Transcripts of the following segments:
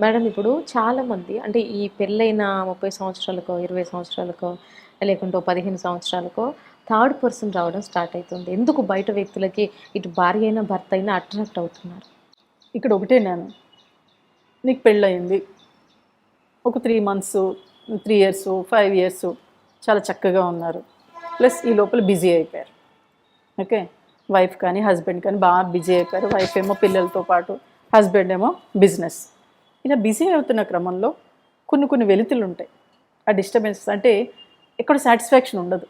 Madam ఇప్పుడు చాలామంది అంటే ఈ పెళ్ళైన 30 సంవత్సరాలకో, 20 సంవత్సరాలకో, లేకుంటే ఓ 15 సంవత్సరాలకో థర్డ్ పర్సన్ రావడం స్టార్ట్ అయితుంది. ఎందుకు బయట వ్యక్తులకి ఇటు భార్య అయినా, భర్త అయినా అట్రాక్ట్ అవుతున్నారు? ఇక్కడ ఒకటే నేను, నీకు పెళ్ళయింది, ఒక 3 మంత్స్, 3 ఇయర్స్, 5 ఇయర్స్ చాలా చక్కగా ఉన్నారు. ప్లస్ ఈ లోపల బిజీ అయిపోయారు. ఓకే, వైఫ్ కానీ హస్బెండ్ కానీ బాగా బిజీ అయిపోయారు. వైఫ్ ఏమో పిల్లలతో పాటు, హస్బెండ్ ఏమో బిజినెస్. ఇలా బిజీ అవుతున్న క్రమంలో కొన్ని వెలితులు ఉంటాయి. ఆ డిస్టర్బెన్సెస్ అంటే ఎక్కడ సాటిస్ఫాక్షన్ ఉండదు.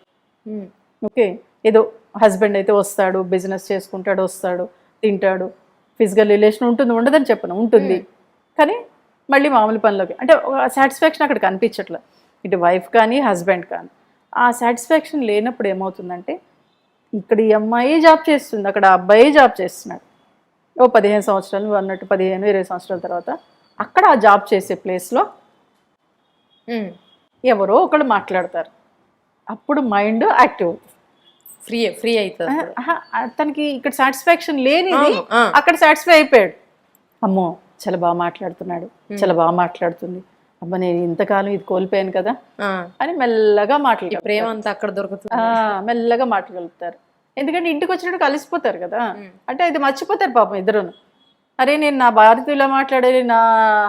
ఓకే, ఏదో హస్బెండ్ అయితే వస్తాడు, బిజినెస్ చేసుకుంటాడు, వస్తాడు, తింటాడు, ఫిజికల్ రిలేషన్ ఉంటుంది, ఉండదని చెప్పను, ఉంటుంది. కానీ మళ్ళీ మామూలు పనిలోకి అంటే సాటిస్ఫాక్షన్ అక్కడ కనిపించట్లేదు, ఇటు వైఫ్ కానీ హస్బెండ్ కానీ. ఆ సాటిస్ఫాక్షన్ లేనప్పుడు ఏమవుతుందంటే, ఇక్కడ ఈ అమ్మాయి జాబ్ చేస్తుంది, అక్కడ అబ్బాయి జాబ్ చేస్తున్నాడు. ఓ 15 సంవత్సరాలు అన్నట్టు 15-20 సంవత్సరాల తర్వాత అక్కడ ఆ జాబ్ చేసే ప్లేస్లో ఎవరో ఒకళ్ళు మాట్లాడతారు. అప్పుడు మైండ్ యాక్టివ్ ఫ్రీ అవుతుంది. తనకి ఇక్కడ సాటిస్ఫాక్షన్ లేనిది అక్కడ సాటిస్ఫై అయిపోయాడు. అమ్మో చాలా బాగా మాట్లాడుతున్నాడు, చాలా బాగా మాట్లాడుతుంది, అమ్మ నేను ఇంతకాలం ఇది కోల్పోయాను కదా అని మెల్లగా మాట్లాడు, ప్రేమ అంతా అక్కడ దొరుకుతుంది. మెల్లగా మాట్లాడగలుగుతారు. ఎందుకంటే ఇంటికి వచ్చినట్టు కలిసిపోతారు కదా, అంటే అది మర్చిపోతారు పాపం ఇద్దరును. అరే నేను నా భార్యతో ఇలా మాట్లాడాలి, నా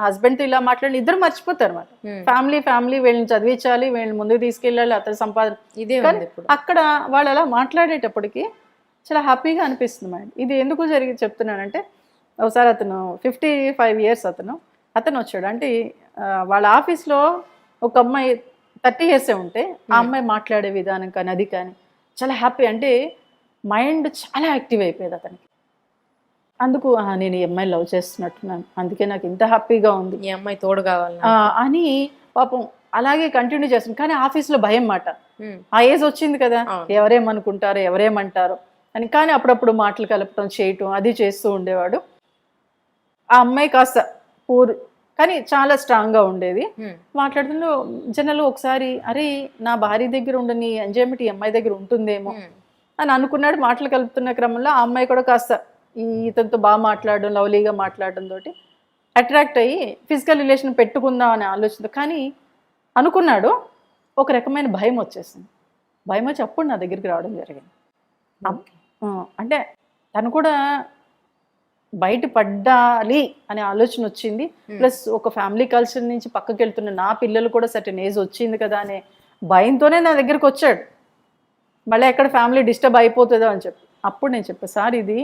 హస్బెండ్తో ఇలా మాట్లాడాలి, ఇద్దరు మర్చిపోతారు అన్నమాట. ఫ్యామిలీ వీళ్ళని చదివించాలి, వీళ్ళని ముందుకు తీసుకెళ్ళాలి, అతని సంపాదన ఇదే. అక్కడ వాళ్ళు అలా మాట్లాడేటప్పటికి చాలా హ్యాపీగా అనిపిస్తుంది మైండ్. ఇది ఎందుకు చెప్తున్నానంటే, ఒకసారి అతను 55 ఇయర్స్ అతను వచ్చాడు. అంటే వాళ్ళ ఆఫీస్లో ఒక అమ్మాయి 30 ఇయర్సే ఉంటే ఆ అమ్మాయి మాట్లాడే విధానం కానీ అది కానీ చాలా హ్యాపీ, అంటే మైండ్ చాలా యాక్టివ్ అయిపోయేది అతనికి. అందుకు నేను ఈ అమ్మాయి లవ్ చేస్తున్నట్టున్నాను, అందుకే నాకు ఇంత హ్యాపీగా ఉంది, ఈ అమ్మాయి తోడు కావాలి అని పాపం అలాగే కంటిన్యూ చేస్తుంది. కానీ ఆఫీస్లో భయం మాట, ఆ ఏజ్ వచ్చింది కదా, ఎవరేమనుకుంటారో ఎవరేమంటారో అని. కానీ అప్పుడప్పుడు మాటలు కలపటం చేయటం అది చేస్తూ ఉండేవాడు. ఆ అమ్మాయి కాస్త కానీ చాలా స్ట్రాంగ్గా ఉండేది. మాట్లాడుతుంటే జనరల్ ఒకసారి అరే నా భార్య దగ్గర ఉండని ఎంజాయ్మెంట్ ఈ అమ్మాయి దగ్గర ఉంటుందేమో అని అనుకున్నాడు. మాటలు కలుపుతున్న క్రమంలో ఆ అమ్మాయి కూడా కాస్త ఇతనితో బాగా మాట్లాడడం, లవ్లీగా మాట్లాడడం తోటి అట్రాక్ట్ అయ్యి ఫిజికల్ రిలేషన్ పెట్టుకుందాం అనే ఆలోచన. కానీ అనుకున్నాడు, ఒక రకమైన భయం వచ్చేసింది. భయం వచ్చి అప్పుడు నా దగ్గరికి రావడం జరిగింది. అంటే తను కూడా బయట పడ్డాలి అనే ఆలోచన వచ్చింది. ప్లస్ ఒక ఫ్యామిలీ కల్చర్ నుంచి పక్కకి వెళ్తున్న నా పిల్లలు కూడా సర్టెన్ ఏజ్ వచ్చింది కదా అనే భయంతోనే నా దగ్గరికి వచ్చాడు. మళ్ళీ ఎక్కడ ఫ్యామిలీ డిస్టర్బ్ అయిపోతుందో అని చెప్పి అప్పుడు నేను చెప్పాను, సార్ ఇది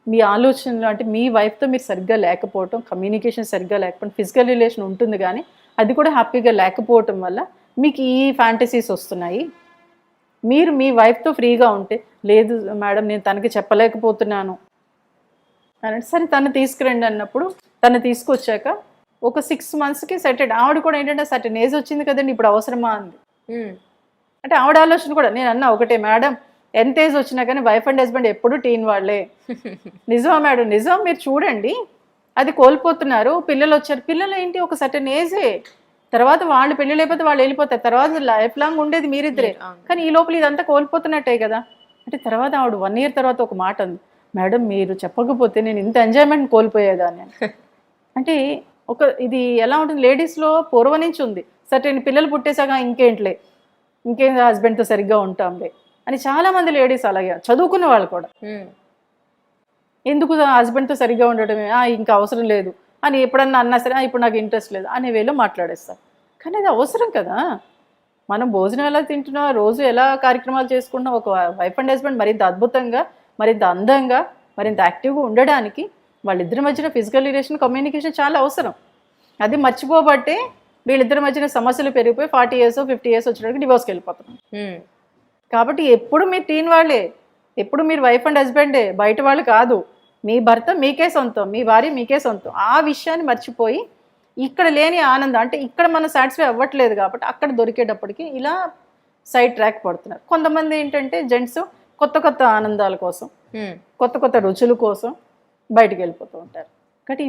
మీ ఆలోచనలు, అంటే మీ వైఫ్తో మీరు సరిగ్గా లేకపోవటం, కమ్యూనికేషన్ సరిగ్గా లేకపోవడం, ఫిజికల్ రిలేషన్ ఉంటుంది కానీ అది కూడా హ్యాపీగా లేకపోవటం వల్ల మీకు ఈ ఫ్యాంటసీస్ వస్తున్నాయి. మీరు మీ వైఫ్తో ఫ్రీగా ఉంటే, లేదు మేడం నేను తనకి చెప్పలేకపోతున్నాను అని. సరే తను తీసుకురండి అన్నప్పుడు తను తీసుకొచ్చాక ఒక 6 మంత్స్కి సెటెడ్. ఆవిడ కూడా ఏంటంటే సర్టెన్ ఏజ్ వచ్చింది కదండి, ఇప్పుడు అవసరమా అంది. అంటే ఆవిడ ఆలోచన కూడా నేను అన్నా ఒకటే, మేడం ఎంత ఏజ్ వచ్చినా కానీ వైఫ్ అండ్ హస్బెండ్ ఎప్పుడు టీన్ వాళ్ళే. నిజమా మేడం? నిజం, మీరు చూడండి అది కోల్పోతున్నారు. పిల్లలు వచ్చారు, పిల్లలు ఏంటి ఒక సర్టెన్ ఏజే, తర్వాత వాళ్ళు పెళ్లి లేకపోతే వాళ్ళు వెళ్ళిపోతారు, తర్వాత లైఫ్ లాంగ్ ఉండేది మీరిద్దరే. కానీ ఈ లోపల ఇదంతా కోల్పోతున్నట్టే కదా. అంటే తర్వాత ఆవిడ 1 ఇయర్ తర్వాత ఒక మాట అంది, మేడం మీరు చెప్పకపోతే నేను ఇంత ఎంజాయ్మెంట్ కోల్పోయేదాన్ని. అంటే ఇది ఎలా ఉంటుంది, లేడీస్లో పూర్వ నుంచి ఉంది, సర్టెన్ పిల్లలు పుట్టేసాక ఇంకేం హస్బెండ్తో సరిగ్గా ఉంటాంలే అని. చాలామంది లేడీస్ అలాగే, చదువుకున్న వాళ్ళు కూడా ఎందుకు హస్బెండ్తో సరిగ్గా ఉండటమే, ఇంకా అవసరం లేదు అని ఎప్పుడన్నా అన్నా సరే, ఇప్పుడు నాకు ఇంట్రెస్ట్ లేదు అనే వేలో మాట్లాడేస్తారు. కానీ అది అవసరం కదా. మనం భోజనం ఎలా తింటున్నాం, రోజు ఎలా కార్యక్రమాలు చేసుకుంటున్నాం, ఒక వైఫ్ అండ్ హస్బెండ్ మరింత అద్భుతంగా, మరింత అందంగా, మరింత యాక్టివ్గా ఉండడానికి వాళ్ళిద్దరి మధ్యన ఫిజికల్ రిలేషన్, కమ్యూనికేషన్ చాలా అవసరం. అది మర్చిపోబట్టే వీళ్ళిద్దరి మధ్యన సమస్యలు పెరిగిపోయి 40 ఇయర్స్ 50 ఇయర్స్ వచ్చినప్పుడు డివోర్స్కి వెళ్ళిపోతున్నాం. కాబట్టి ఎప్పుడు మీరు టీన్ వాళ్ళే, ఎప్పుడు మీరు వైఫ్ అండ్ హస్బెండే, బయట వాళ్ళు కాదు. మీ భర్త మీకే సొంతం, మీ భార్య మీకే సొంతం. ఆ విషయాన్ని మర్చిపోయి ఇక్కడ లేని ఆనందం, అంటే ఇక్కడ మనం సాటిస్ఫై అవ్వట్లేదు కాబట్టి అక్కడ దొరికేటప్పటికి ఇలా సైడ్ ట్రాక్ పడుతున్నారు. కొంతమంది ఏంటంటే జెంట్స్ కొత్త ఆనందాల కోసం, కొత్త రుచుల కోసం బయటికి వెళ్ళిపోతూ ఉంటారు. కాబట్టి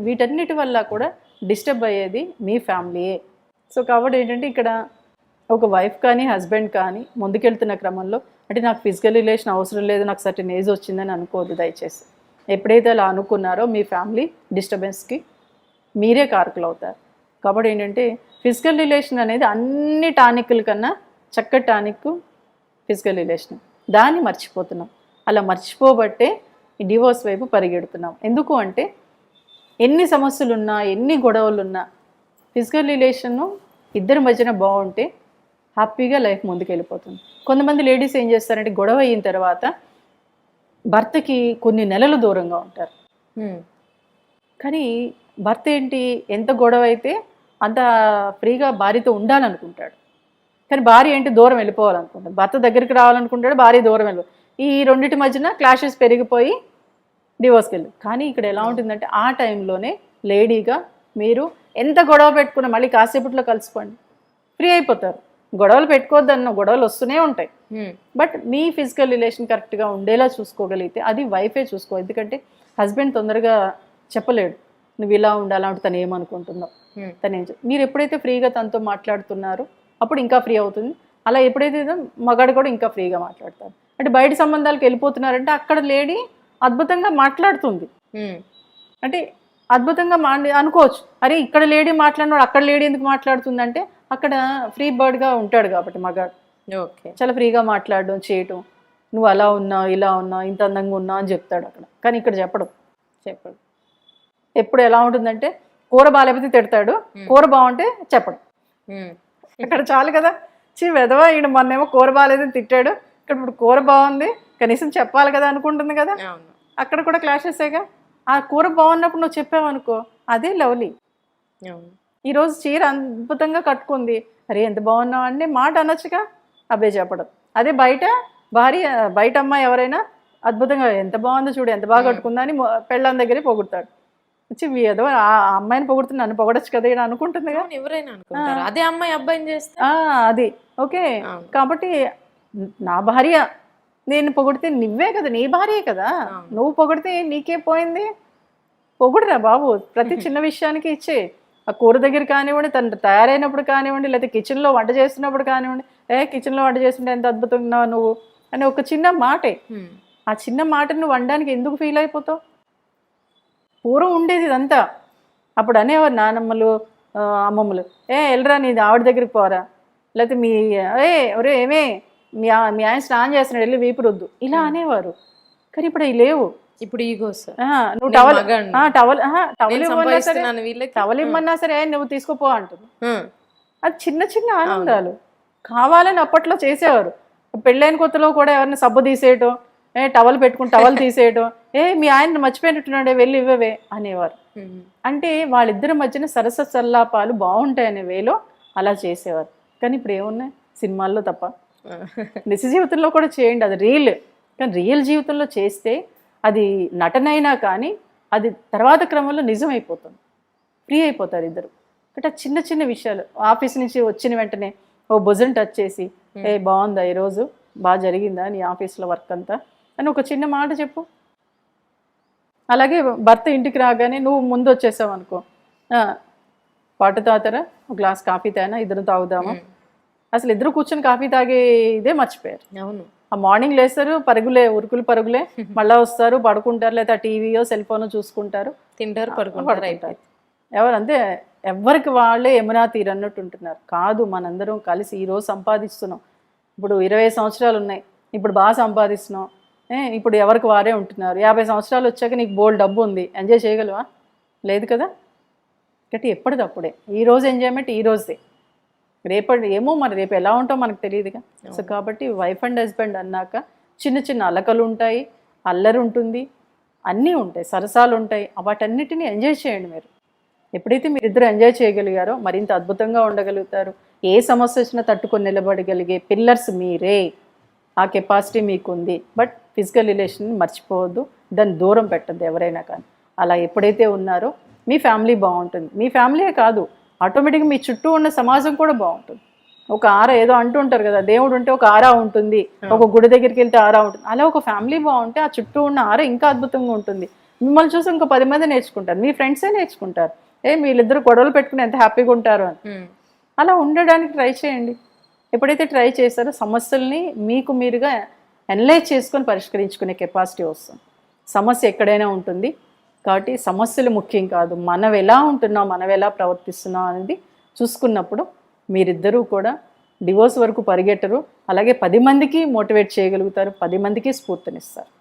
వీటన్నిటి వల్ల కూడా డిస్టర్బ్ అయ్యేది మీ ఫ్యామిలీయే. సో కాబట్టి ఏంటంటే ఇక్కడ ఒక వైఫ్ కానీ హస్బెండ్ కానీ ముందుకెళ్తున్న క్రమంలో, అంటే నాకు ఫిజికల్ రిలేషన్ అవసరం లేదు, నాకు సర్టెన్ ఏజ్ వచ్చిందని అనుకోవద్దు దయచేసి. ఎప్పుడైతే అలా అనుకున్నారో మీ ఫ్యామిలీ డిస్టర్బెన్స్కి మీరే కారకులు అవుతారు. కాబట్టి ఏంటంటే ఫిజికల్ రిలేషన్ అనేది అన్ని టానిక్ల కన్నా చక్కటి టానిక్ ఫిజికల్ రిలేషన్. దాన్ని మర్చిపోతున్నాం. అలా మర్చిపోబట్టే ఈ డివోర్స్ వైపు పరిగెడుతున్నాం. ఎందుకు అంటే ఎన్ని సమస్యలున్నా ఎన్ని గొడవలున్నా ఫిజికల్ రిలేషను ఇద్దరి మధ్యన బాగుంటే హ్యాపీగా లైఫ్ ముందుకు వెళ్ళిపోతుంది. కొంతమంది లేడీస్ ఏం చేస్తారంటే గొడవ అయిన తర్వాత భర్తకి కొన్ని నెలలు దూరంగా ఉంటారు. కానీ భర్త ఏంటి, ఎంత గొడవ అయితే అంత ఫ్రీగా భార్యతో ఉండాలనుకుంటాడు. కానీ భార్య ఏంటి, దూరం వెళ్ళిపోవాలనుకుంటాడు. భర్త దగ్గరికి రావాలనుకుంటాడు, భార్య దూరం వెళ్ళి ఈ రెండింటి మధ్యన క్లాషెస్ పెరిగిపోయి డివోర్స్కి వెళ్ళి. కానీ ఇక్కడ ఎలా ఉంటుందంటే ఆ టైంలోనే లేడీగా మీరు ఎంత గొడవ పెట్టుకున్నా మళ్ళీ కాసేపట్లో కలిసిపోండి, ఫ్రీ అయిపోతారు. గొడవలు పెట్టుకోవద్దన్న గొడవలు వస్తూనే ఉంటాయి. బట్ మీ ఫిజికల్ రిలేషన్ కరెక్ట్గా ఉండేలా చూసుకోగలిగితే అది వైఫే చూసుకో. ఎందుకంటే హస్బెండ్ తొందరగా చెప్పలేడు నువ్వు ఇలా ఉండాలా అంటే తను ఏమనుకుంటుందో, తను మీరు ఎప్పుడైతే ఫ్రీగా తనతో మాట్లాడుతున్నారో అప్పుడు ఇంకా ఫ్రీ అవుతుంది. అలా ఎప్పుడైతే మగాడు కూడా ఇంకా ఫ్రీగా మాట్లాడతారు. అంటే బయట సంబంధాలకు వెళ్ళిపోతున్నారంటే అక్కడ లేడీ అద్భుతంగా మాట్లాడుతుంది. అంటే అద్భుతంగా అనుకోవచ్చు, అరే ఇక్కడ లేడీ మాట్లాడినాడు అక్కడ లేడీ ఎందుకు మాట్లాడుతుంది అంటే అక్కడ ఫ్రీ బర్డ్గా ఉంటాడు కాబట్టి మగాడు. ఓకే, చాలా ఫ్రీగా మాట్లాడడం చేయటం, నువ్వు అలా ఉన్నావు ఇలా ఉన్నావు ఇంత అందంగా ఉన్నావు అని చెప్తాడు అక్కడ. కానీ ఇక్కడ చెప్పడు. ఎప్పుడు ఎలా ఉంటుందంటే కూర బాగాలేకపోతే తిడతాడు, కూర బాగుంటే చెప్పడు. ఇక్కడ చాలు కదా, వెధవా ఈయన మొన్నేమో కూర బాగాలేదని తిట్టాడు, ఇక్కడ ఇప్పుడు కూర బాగుంది కనీసం చెప్పాలి కదా అనుకుంటుంది కదా. అక్కడ కూడా క్లాషెసేగా. ఆ కూర బాగున్నప్పుడు నువ్వు చెప్పావనుకో అదే లవ్లీ. ఈరోజు చీర అద్భుతంగా కట్టుకుంది, అరే ఎంత బాగున్నావు అంటే మాట అనొచ్చుగా, అబ్బాయి చెప్పడం. అదే బయట అమ్మాయి ఎవరైనా అద్భుతంగా ఎంత బాగుందో చూడు ఎంత బాగా కట్టుకుందా అని పెళ్ళాం దగ్గరే పొగుడతాడు. వచ్చి ఏదో ఆ అమ్మాయిని పొగుడుతుంది నన్ను పొగడచ్చు కదా ఇలా అనుకుంటుంది కదా ఎవరైనా. అదే అమ్మాయి అబ్బాయిని చేస్తే అది ఓకే. కాబట్టి నా భార్య నేను పొగిడితే నువ్వే కదా, నీ భార్యే కదా, నువ్వు పొగిడితే నీకే పోయింది. పొగుడురా బాబు, ప్రతి చిన్న విషయానికి ఇచ్చే. ఆ కూర దగ్గర కానివ్వండి, తను తయారైనప్పుడు కానివ్వండి, లేకపోతే కిచెన్లో వంట చేస్తున్నప్పుడు కానివ్వండి, కిచెన్లో వంట చేస్తుంటే ఎంత అద్భుతంగా నువ్వు అని ఒక చిన్న మాటే. ఆ చిన్న మాటను నువ్వు వండడానికి ఎందుకు ఫీల్ అయిపోతావు? పూర్వం ఉండేది ఇదంతా. అప్పుడు అనేవారు నానమ్మలు అమ్మమ్మలు, వెళ్ళరా నీది ఆవిడ దగ్గరికి పోరా, లేకపోతే ఒరే ఏమే మీ ఆయన స్నానం చేస్తున్నాడు వెళ్ళి వీపు రుద్దు, ఇలా అనేవారు. కానీ ఇప్పుడు అవి లేవు. ఇప్పుడు ఈగోస్, నువ్వు టవల్ ఇమ్మన్నా సరే నువ్వు తీసుకోపో అంటుంది. అది చిన్న చిన్న ఆనందాలు కావాలని అప్పట్లో చేసేవారు. పెళ్ళైన కొత్తలో కూడా ఎవరిని సబ్బు తీసేయటం, టవల్ పెట్టుకుని టవల్ తీసేయటం, మీ ఆయన మర్చిపోయినట్టున్నాడే వెళ్ళి ఇవ్వవే అనేవారు. అంటే వాళ్ళిద్దరి మధ్యన సరస సల్లాపాలు బాగుంటాయనే వేలో అలా చేసేవారు. కానీ ఇప్పుడు ఏమున్నాయి సినిమాల్లో తప్ప. నిజ జీవితంలో కూడా చేయండి, అది రియల్. కానీ రియల్ జీవితంలో చేస్తే అది నటనైనా కానీ అది తర్వాత క్రమంలో నిజం అయిపోతుంది, ఫ్రీ అయిపోతారు ఇద్దరు. అంటే చిన్న చిన్న విషయాలు, ఆఫీస్ నుంచి వచ్చిన వెంటనే ఓ భుజం టచ్ చేసి బాగుందా ఈరోజు, బాగా జరిగిందా నీ ఆఫీస్లో వర్క్ అంతా అని ఒక చిన్న మాట చెప్పు. అలాగే భర్త ఇంటికి రాగానే నువ్వు ముందు వచ్చేసావు అనుకో, వాటర్ తాగుతారా, ఒక గ్లాస్ కాఫీ తాగినా ఇద్దరు తాగుదామా, అసలు ఇద్దరు కూర్చొని కాఫీ తాగే ఇదే మర్చిపోయారు. అవును, ఆ మార్నింగ్ లేస్తారు పరుగులే ఉరుకులు పరుగులే, మళ్ళీ వస్తారు పడుకుంటారు, లేదా టీవీయో సెల్ ఫోన్ చూసుకుంటారు, తింటారు పడుకుంటారు. ఎవరంతే ఎవరికి వాళ్ళే యమునా తీరన్నట్టు ఉంటున్నారు. కాదు, మనందరం కలిసి ఈరోజు సంపాదిస్తున్నాం. ఇప్పుడు 20 సంవత్సరాలు ఉన్నాయి, ఇప్పుడు బాగా సంపాదిస్తున్నాం, ఇప్పుడు ఎవరికి వారే ఉంటున్నారు. 50 సంవత్సరాలు వచ్చాక నీకు బోల్డ్ డబ్బు ఉంది, ఎంజాయ్ చేయగలవా? లేదు కదా. కాబట్టి ఎప్పటిదప్పుడే ఈరోజు ఎంజాయ్మెంట్ ఈ రోజే, రేపటి ఏమో మరి రేపు ఎలా ఉంటాం మనకు తెలియదుగా. సో కాబట్టి వైఫ్ అండ్ హస్బెండ్ అన్నాక చిన్న చిన్న అలకలు ఉంటాయి, అల్లరి ఉంటుంది, అన్నీ ఉంటాయి, సరసాలు ఉంటాయి. వాటన్నిటిని ఎంజాయ్ చేయండి. మీరు ఎప్పుడైతే మీరు ఇద్దరు ఎంజాయ్ చేయగలిగారో మరింత అద్భుతంగా ఉండగలుగుతారు. ఏ సమస్య వచ్చినా తట్టుకొని నిలబడగలిగే పిల్లర్స్ మీరే, ఆ కెపాసిటీ మీకు ఉంది. బట్ ఫిజికల్ రిలేషన్ మర్చిపోవద్దు, దాన్ని దూరం పెట్టద్దు ఎవరైనా కానీ. అలా ఎప్పుడైతే ఉన్నారో మీ ఫ్యామిలీ బాగుంటుంది. మీ ఫ్యామిలీయే కాదు, ఆటోమేటిక్గా మీ చుట్టూ ఉన్న సమాజం కూడా బాగుంటుంది. ఒక ఆరా ఏదో అంటూ ఉంటారు కదా, దేవుడు ఉంటే ఒక ఆరా ఉంటుంది, ఒక గుడి దగ్గరికి వెళ్తే ఆరా ఉంటుంది. అలా ఒక ఫ్యామిలీ బాగుంటే ఆ చుట్టూ ఉన్న ఆరా ఇంకా అద్భుతంగా ఉంటుంది. మిమ్మల్ని చూసి ఇంకో 10 మంది నేర్చుకుంటారు, మీ ఫ్రెండ్సే నేర్చుకుంటారు, వీళ్ళిద్దరు గొడవలు పెట్టుకుని ఎంత హ్యాపీగా ఉంటారు అని. అలా ఉండడానికి ట్రై చేయండి. ఎప్పుడైతే ట్రై చేస్తారో సమస్యల్ని మీకు మీరుగా అనలైజ్ చేసుకొని పరిష్కరించుకునే కెపాసిటీ వస్తుంది. సమస్య ఎక్కడైనా ఉంటుంది, కాబట్టి సమస్యలు ముఖ్యం కాదు, మనం ఎలా ఉంటున్నాం, మనం ఎలా ప్రవర్తిస్తున్నాం అనేది చూసుకున్నప్పుడు మీరిద్దరూ కూడా డివోర్స్ వరకు పరిగెట్టరు, అలాగే 10 మందికి మోటివేట్ చేయగలుగుతారు, 10 మందికి స్ఫూర్తినిస్తారు.